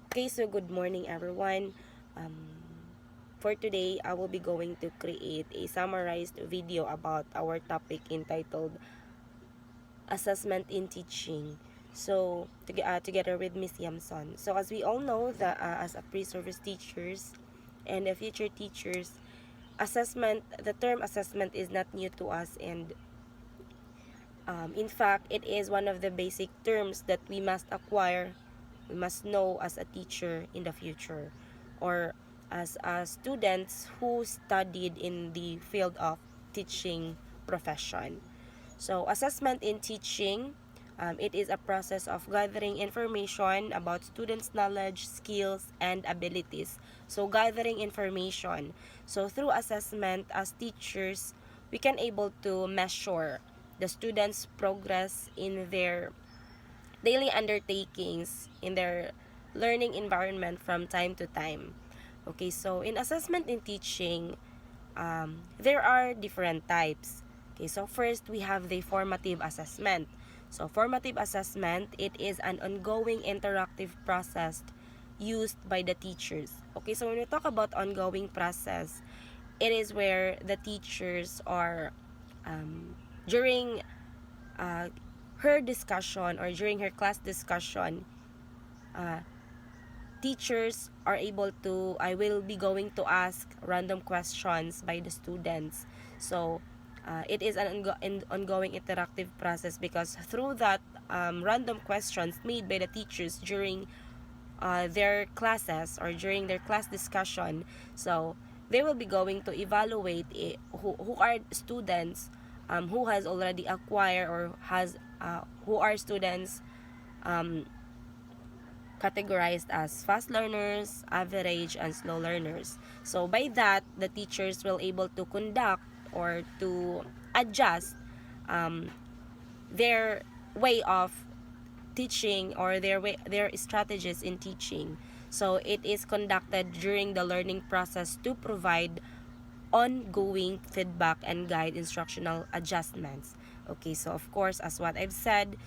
Okay, so good morning everyone. For today, I will be going to create a summarized video about our topic entitled Assessment in Teaching. So, together with Miss Yamson. So, as we all know, that as a pre-service teachers and future teachers, the term assessment is not new to us, and in fact, it is one of the basic terms that we must know as a teacher in the future, or as students who studied in the field of teaching profession. So, assessment in teaching, it is a process of gathering information about students' knowledge, skills, and abilities. So, gathering information. So, through assessment, as teachers, we can able to measure the students' progress in their daily undertakings, in their learning environment from time to time. Okay, so in assessment in teaching, there are different types. Okay, so first we have the formative assessment. So formative assessment, it is an ongoing interactive process used by the teachers. Okay, so when we talk about ongoing process, it is where the teachers are during uh, her discussion, or during her class discussion, uh, teachers are able to, I will be going to ask random questions by the students. So it is an ongoing interactive process, because through that random questions made by the teachers during their classes, or during their class discussion, so they will be going to evaluate who are students who has already acquired, or has who are students um, categorized as fast learners, average, and slow learners. So by that, the teachers will able to conduct, or to adjust um, their way of teaching, or their strategies in teaching. So it is conducted during the learning process to provide ongoing feedback and guide instructional adjustments. Okay, so of course, as what I've said,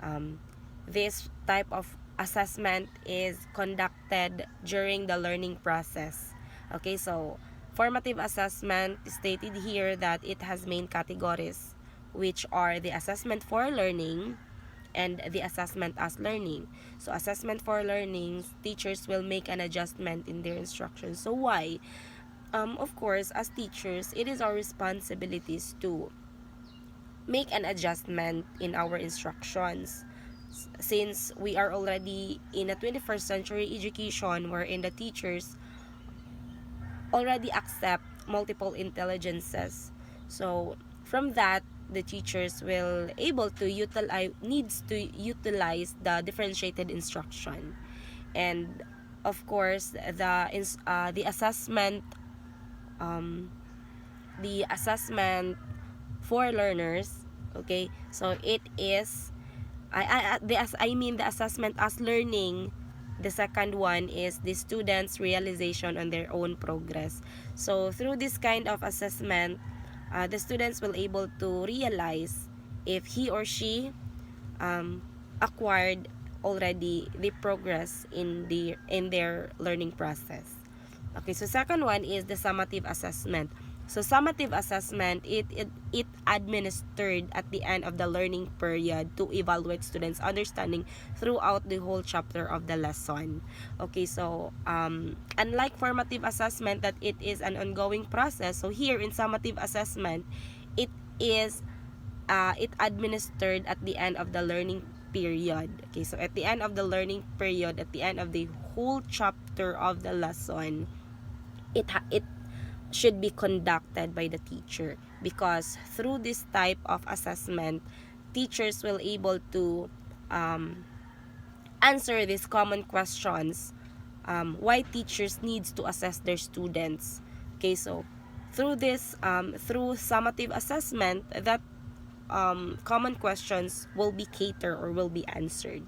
um, this type of assessment is conducted during the learning process. Okay, so formative assessment stated here that it has main categories, which are the assessment for learning and the assessment as learning. So assessment for learning, teachers will make an adjustment in their instruction. So why? Of course, as teachers, it is our responsibilities to make an adjustment in our instructions, since we are already in a 21st century education, wherein the teachers already accept multiple intelligences. So from that, the teachers will able to utilize needs to utilize the differentiated instruction. And of course, the assessment um, the assessment for learners. Okay, so it is I mean the assessment as learning. The second one is the students realization on their own progress. So through this kind of assessment, the students will able to realize if he or she um, acquired already the progress in their learning process. Okay, so second one is the summative assessment. So summative assessment, it administered at the end of the learning period to evaluate students' understanding throughout the whole chapter of the lesson. Okay, so unlike formative assessment that it is an ongoing process, so here in summative assessment, it is it administered at the end of the learning period. Okay, so at the end of the learning period, at the end of the whole chapter of the lesson, it should be conducted by the teacher, because through this type of assessment, teachers will able to um, answer these common questions, why teachers needs to assess their students. Okay, so through this through summative assessment, that common questions will be catered or will be answered.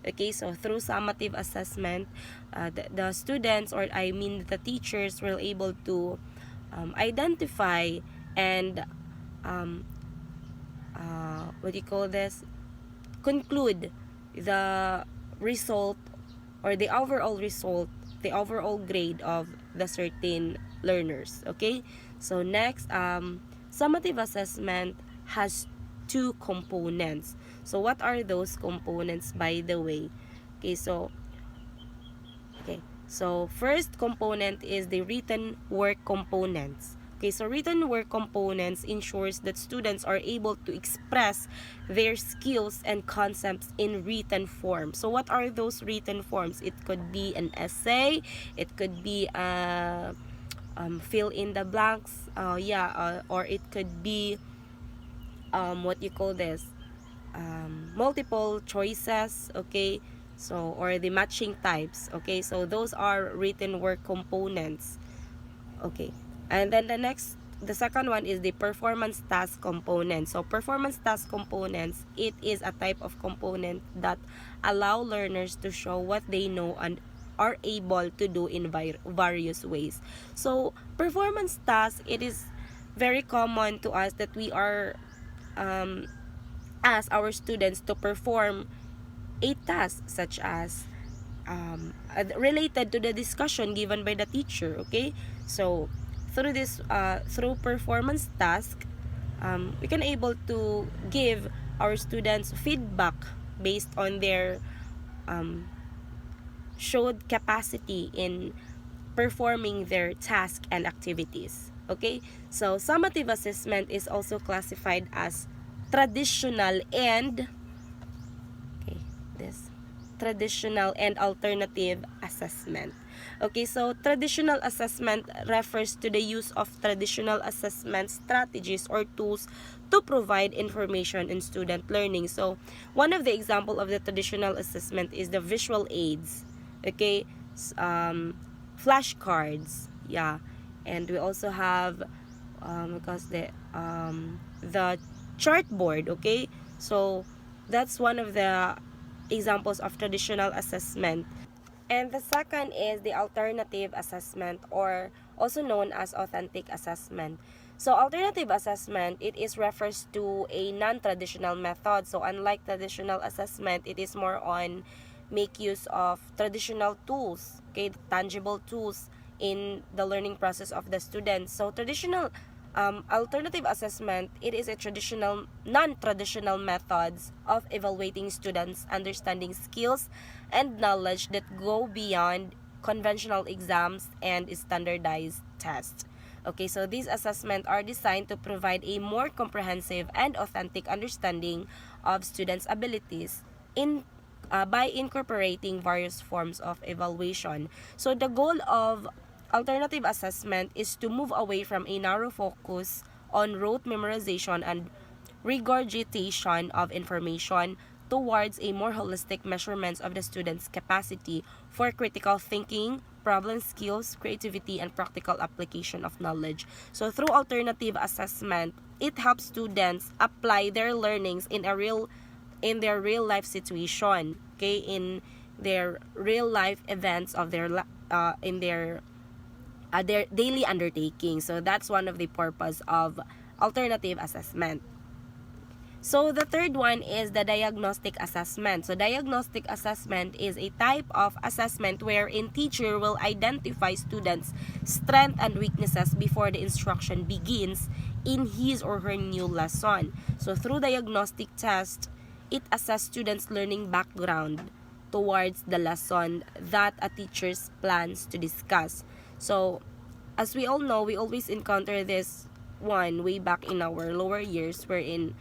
Okay, so through summative assessment, the students, or I mean the teachers, will able to identify and um, what do you call this, conclude the result or the overall result, the overall grade of the certain learners. Okay, so next, summative assessment has two components. So what are those components, by the way? So first component is the written work components. Okay, so written work components ensures that students are able to express their skills and concepts in written form. So what are those written forms? It could be an essay, it could be fill in the blanks, or it could be what you call this, multiple choices. Okay, so or the matching types. Okay, so those are written work components. Okay, and then the second one is the performance task component. So performance task components, it is a type of component that allow learners to show what they know and are able to do in various ways. So performance task, it is very common to us that we are ask our students to perform a task such as related to the discussion given by the teacher. Okay, so through performance task, we can able to give our students feedback based on their showed capacity in performing their task and activities. Okay, so summative assessment is also classified as traditional and this traditional and alternative assessment. Okay, so traditional assessment refers to the use of traditional assessment strategies or tools to provide information in student learning. So one of the example of the traditional assessment is the visual aids. Okay, flashcards, yeah, and we also have because the chartboard. Okay, so that's one of the examples of traditional assessment. And the second is the alternative assessment, or also known as authentic assessment. So alternative assessment, it is refers to a non-traditional method. So unlike traditional assessment, it is more on make use of traditional tools, okay, tangible tools in the learning process of the students. So traditional alternative assessment, it is a traditional, non-traditional methods of evaluating students' understanding skills and knowledge that go beyond conventional exams and standardized tests. Okay, so these assessments are designed to provide a more comprehensive and authentic understanding of students' abilities in by incorporating various forms of evaluation. So the goal of alternative assessment is to move away from a narrow focus on rote memorization and regurgitation of information towards a more holistic measurements of the student's capacity for critical thinking, problem skills, creativity, and practical application of knowledge. So through alternative assessment, it helps students apply their learnings in their real life situation, okay, in their real life events of their daily undertaking. So that's one of the purpose of alternative assessment. So the third one is the diagnostic assessment. So diagnostic assessment is a type of assessment wherein teacher will identify students' strengths and weaknesses before the instruction begins in his or her new lesson. So through diagnostic test, it assesses students' learning background towards the lesson that a teacher plans to discuss. So as we all know, we always encounter this one way back in our lower years, wherein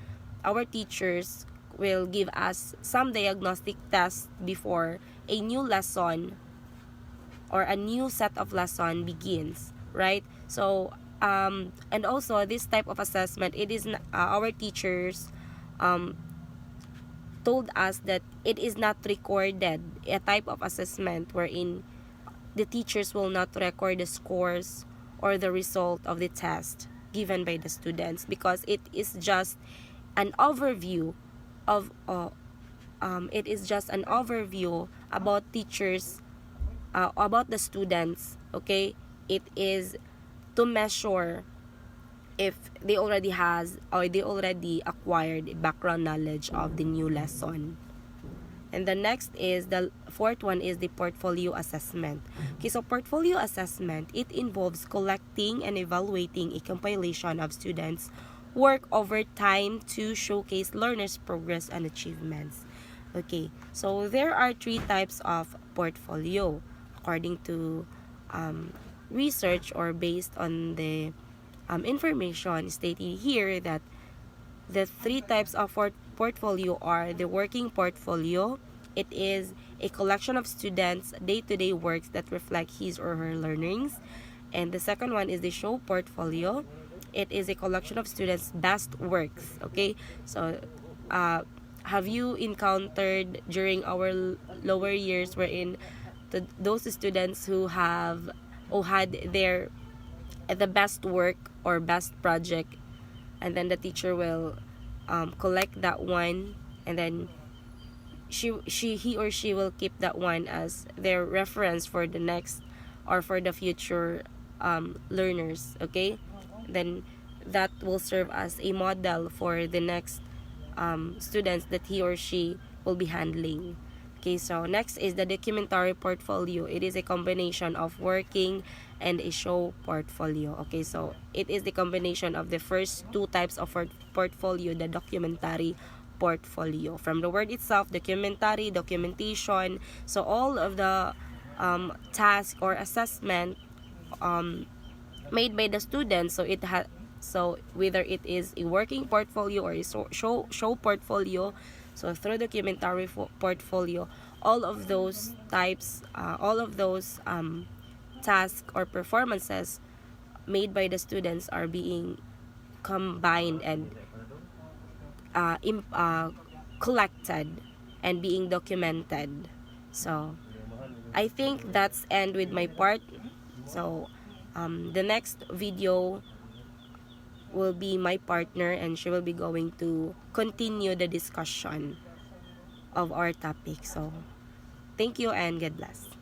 our teachers will give us some diagnostic tests before a new lesson or a new set of lesson begins, right? So and also this type of assessment, it is our teachers told us that it is not recorded, a type of assessment wherein the teachers will not record the scores or the result of the test given by the students, because it is just an overview of about teachers, about the students. Okay, it is to measure if they already has or they already acquired background knowledge of the new lesson. And the next is, the fourth one is the portfolio assessment. Okay, so portfolio assessment, it involves collecting and evaluating a compilation of students' work over time to showcase learners' progress and achievements. Okay, so there are three types of portfolio according to research, or based on the information stated here, that the three types of portfolio are the working portfolio. It is a collection of students' day-to-day works that reflect his or her learnings. And the second one is the show portfolio. It is a collection of students' best works. Okay, so have you encountered during our lower years wherein those students who have or had their the best work or best project, and then the teacher will collect that one, and then he or she will keep that one as their reference for the next or for the future learners. Okay, then that will serve as a model for the next students that he or she will be handling. Okay, so next is the documentary portfolio. It is a combination of working and a show portfolio. Okay, so it is the combination of the first two types of portfolio, the documentary portfolio. From the word itself, documentary, documentation. So all of the task or assessment made by the students, so whether it is a working portfolio or a show portfolio, so through documentary portfolio, all of those types, all of those tasks or performances made by the students are being combined and collected and being documented. So I think that's end with my part. So the next video will be my partner, and she will be going to continue the discussion of our topic. So thank you and God bless.